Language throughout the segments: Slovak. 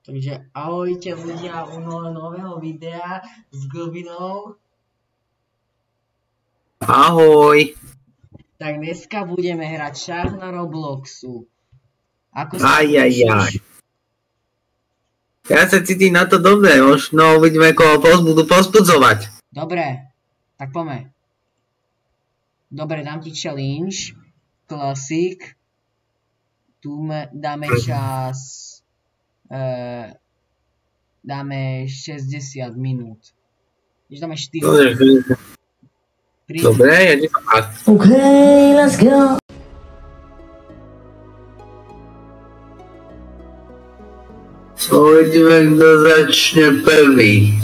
Takže ahojte ľudia u nového videa s Glbinou. Ahoj. Tak dneska budeme hrať šach na Robloxu. Ako sa cítiš? Ja sa cítim na to dobre, možno uvidíme, koho budú pozbudzovať. Dobre, tak poďme. Dobre, dám ti challenge. Classic. Tu dáme čas. Dáme 60 minút. Když dáme 4. Dobre, ja ďakujem. OK, let's go. Uvidíme, kto začne prvý.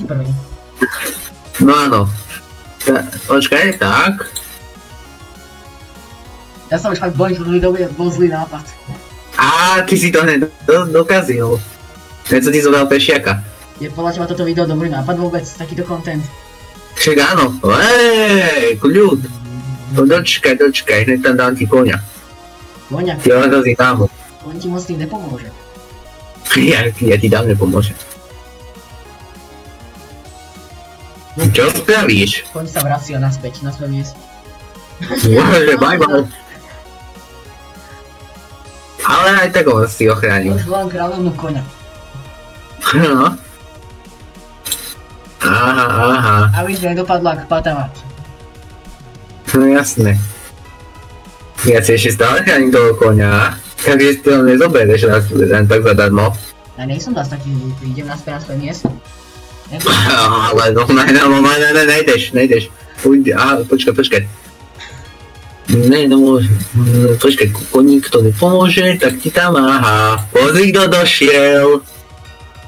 No áno. Počkaj, tak. Ja sa už fakt bojím, že to bol zlý nápad. Á, ty si to hneď dokazil. Keď som ti zobral pešiaka. Je podľa teba toto video dobrý nápad vôbec? Takýto content? Však áno. Kľud. Dočkaj, hneď tam dám ti koňa. Koňa? Ty ho hrozí náhod. Koň ti moc tým nepomôže. Ja ti dám nepomôže. Čo spravíš? Koň sa vracia naspäť na svoje miesto. Bye. Ale aj tak ho si ochránil. Už volám kráľovnú koňa. No. Aha. Aby sme nedopadlo ako patavať. No jasné. Ja si ešte stále chránim toho koňa. Takže si ho nezobereš len tak zadarmo. Ja nejsom zase taký hlúpy, idem naspäť na svoje miesto. Ale no, nejdeš. Aha, počkaj. Počkaj, koník to nepomôže, tak ti tam, aha. Pozri, kto došiel.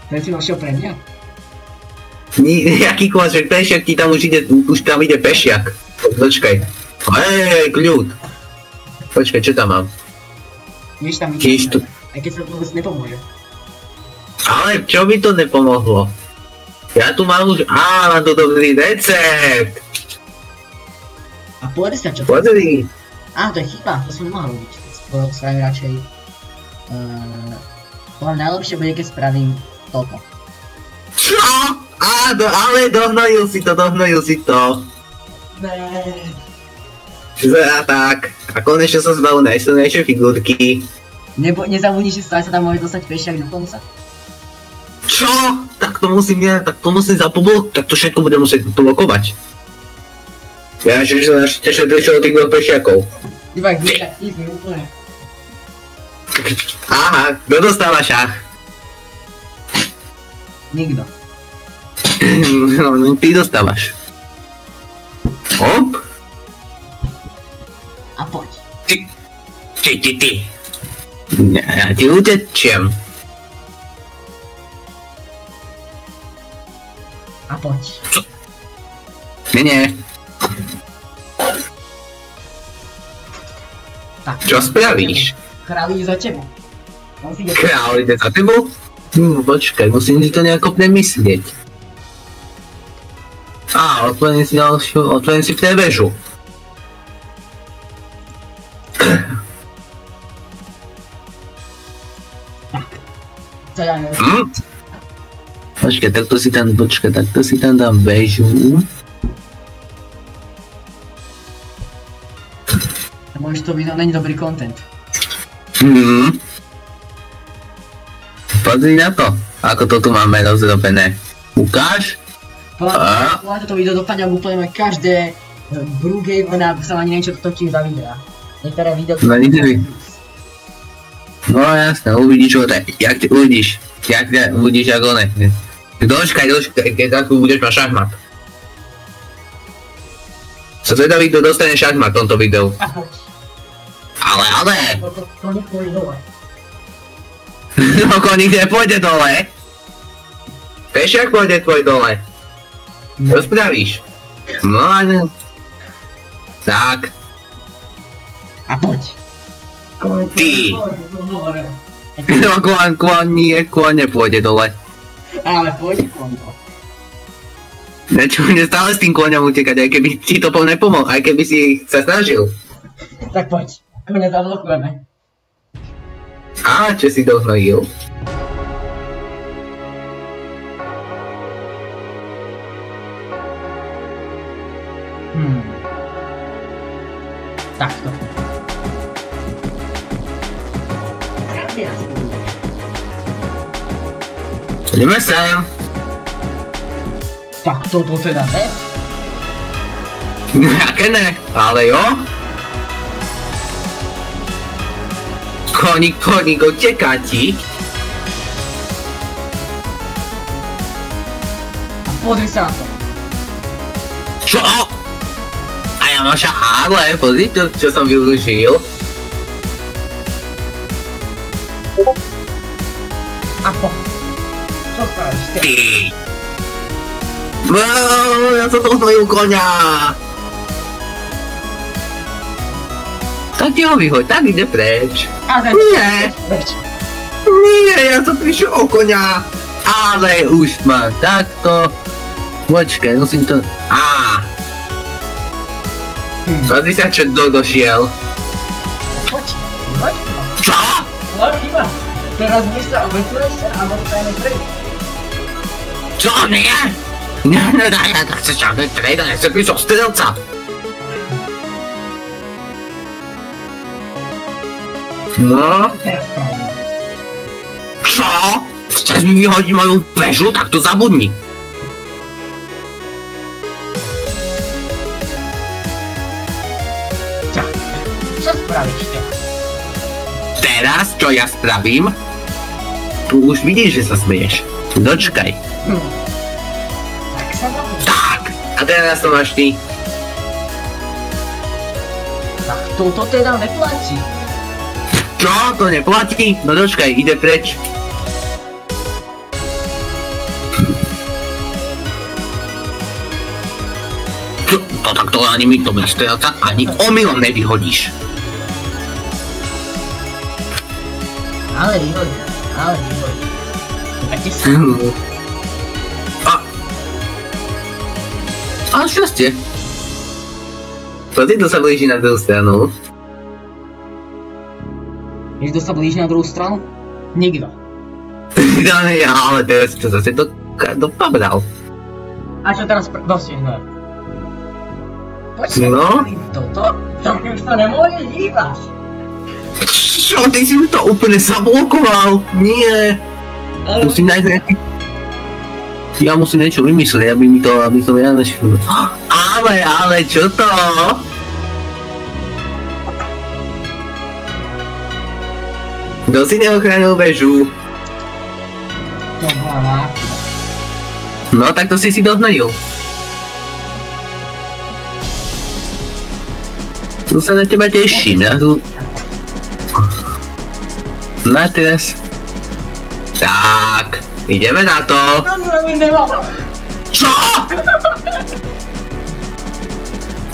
Ten si došiel pre mňa? Jaký kôň, pešiak ti tam už tam ide pešiak. Počkaj. Kľud. Počkaj, čo tam mám? Nič tam ide, aj keď sa to vôbec nepomôže. Ale čo by to nepomohlo? Ja tu mám už, mám tu dobrý recept. A povedz sa čo? Pozri. To je chyba, to som nemohol robiť. To spravím radšej. Poviem najlepšie bude, keď spravím toto. Čo? Ale dohnojil si to. Ne. Tak. A konečne som zbavil najsilnejšie figurky. Nezabudni, že stále sa tam môže dostať pešiak do konca. Čo? Tak to musím zapoblokovať, tak to všetko budem musieť blokovať. Ja ešte prišiel od tých dvoch pešiakov. Iba ich úplne. Aha, kto dostáva šach? Nikto. No, ty dostávaš. Hop. A poď. Ty. Ja ti utečiem. A poď. Nie. Tak, čo spravíš? Kráľ ide za tebou. Kráľ ide za tebou? Počkaj, musím si to nejako premyslieť. Otvorím si prebežu. To ja neviem. Počkaj, takto si tam dám bežu. Môžeš to vidieť, není dobrý content. Pozri na to, ako to tu máme rozrobené. Ukáž? Podľa toto video dopadne, ak úplne každé Brookhaven, ak sa ani neviem, čo to točím za videa. Niektoré video... No jasné, uvidíš ho tak, uvidíš ako ne. Dočkaj, keď takú budeš mať šachmat. Sa zvedavý, kto dostane šachmat v tomto videu. Ale! Koník pôjde dole. No koník nepôjde dole. Pešiak pôjde tvoj dole. Čo spravíš? No ale... Tak. A poď. Ty! No kôň nepôjde dole. Ale pôjde kôň dole. Čo bude stále s tým kôňom utekať, aj keby ti to nepomohol, aj keby si sa snažil. Tak poď, kôňa zablokujeme. Čo si dohnojil? Takto. Ideme sem. Tak toto teda ne? Jaké ne, ale jo. Koník, uteká ti. A pozri sa na to. Čo? A ja naša Harley, pozri to, čo som využil. A po. Čo spravíš ty? Ty. Ja som toho tvojho koňa. Tak ti ho vyhoď, tak ide preč. Nie. Nie, ja som prišiel o koňa. Ale už mám takto. Počkaj, musím to... Pozri sa, čo došiel. Poď. Čo? No chyba. Teraz my sa obetuješ sa a dostajeme preč. Čo? Nie? Nie, ja tak chceš čakať preč, ja chcem prísť od strelca. No? Teraz pravda. Čo? Chceš mi vyhodiť moju väžu? Tak to zabudni. Čo spravíš ty? Teraz, čo ja spravím? Tu už vidíš, že sa smeješ. Dočkaj. Tak sa zabudni. Tak! A teraz to máš ty. Tak toto teda neplatí. Čo? To neplatí? No dočkaj, ide preč. Čo? To takto ani mi to strelca ani omylom nevyhodíš. Ale vyhodí. Čakajte sa. A šťastie. Pozri, to sa blíži na druhú stranu. Vieš, kto sa blíži na druhú stranu? Nikto. No ja, ale teraz čo zase dopabral. A čo teraz dostihneme? No? Toto? To už to nemôžeš hýbať. Čo, ty si mi to úplne zablokoval? Nie. Musím nájsť nejaký... Ja musím niečo vymyslieť, aby som ja nešiel. Ale čo to? Kto si neochránil väžu? To bola máfia. No tak to si doznajil. Tu sa na teba teším, ja tu... No a teraz... Tak, ideme na to. Čo?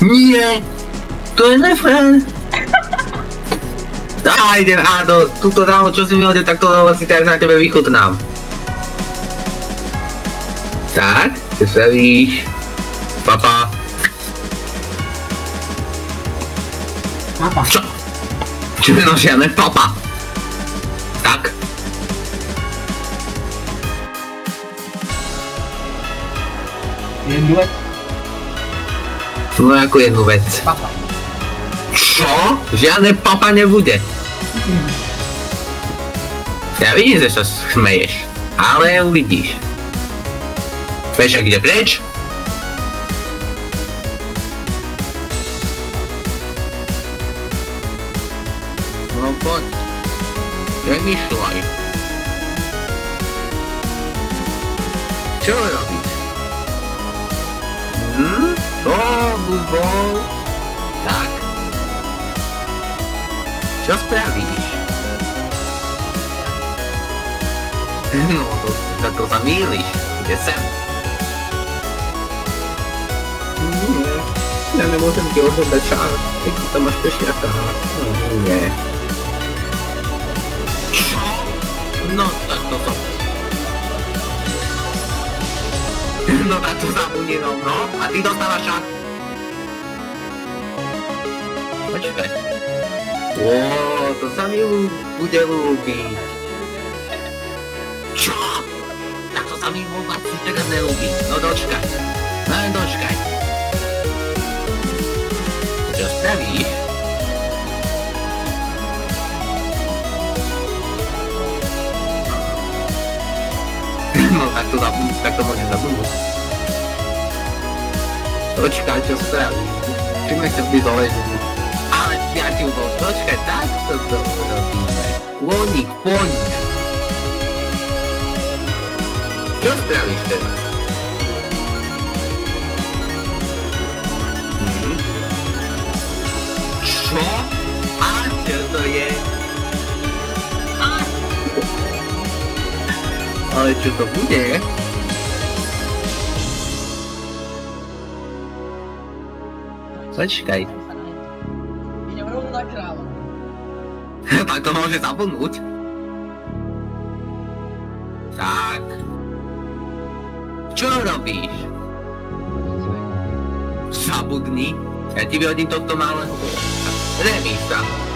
Nie, to je nefér. Idem, túto dámu, čo si mi hodil, tak to si teraz na tebe vychutnám. Tak, ty sa víš. Papa. Papa. Čo? Čo je žiadne papa? Tak. Jednu vec? No ako jednu vec. Papa. Čo? Žiadne papa nebude. Ja vidím, že sa smeješ, ale uvidíš. Pešak ide preč. No poď. Nemyšľaj. Čo robíš? To buď bol. Tak. Čo spravíš? No, to sa mýliš. Ide sem. Nie. Ja nemôžem ti ohodať čár. Keď ty tam máš pešiaka. Nie. Čo? No, tak to som. No tak to zabudni rovno. A ty dostávaš šak. Počkaj. To sa mi bude ľúbiť. Čo? Tak to sa mi vôbec teraz neľúbi. No dočkaj. No dočkaj. spravíš? No, tak to môže zabudnúť. Počkaj, čo spravíš? Čím sa vždy doleží? Ale priateľko, počkaj, takto to robíme. Poník. Čo spravíš teraz? Čo? A čo to je? Ale čo to bude? Počkaj. Idem rovno na kráľa. Tak to môže zabudnúť. Tak. Čo robíš? Zabudni. Ja ti vyhodím tohto malého. Remísa.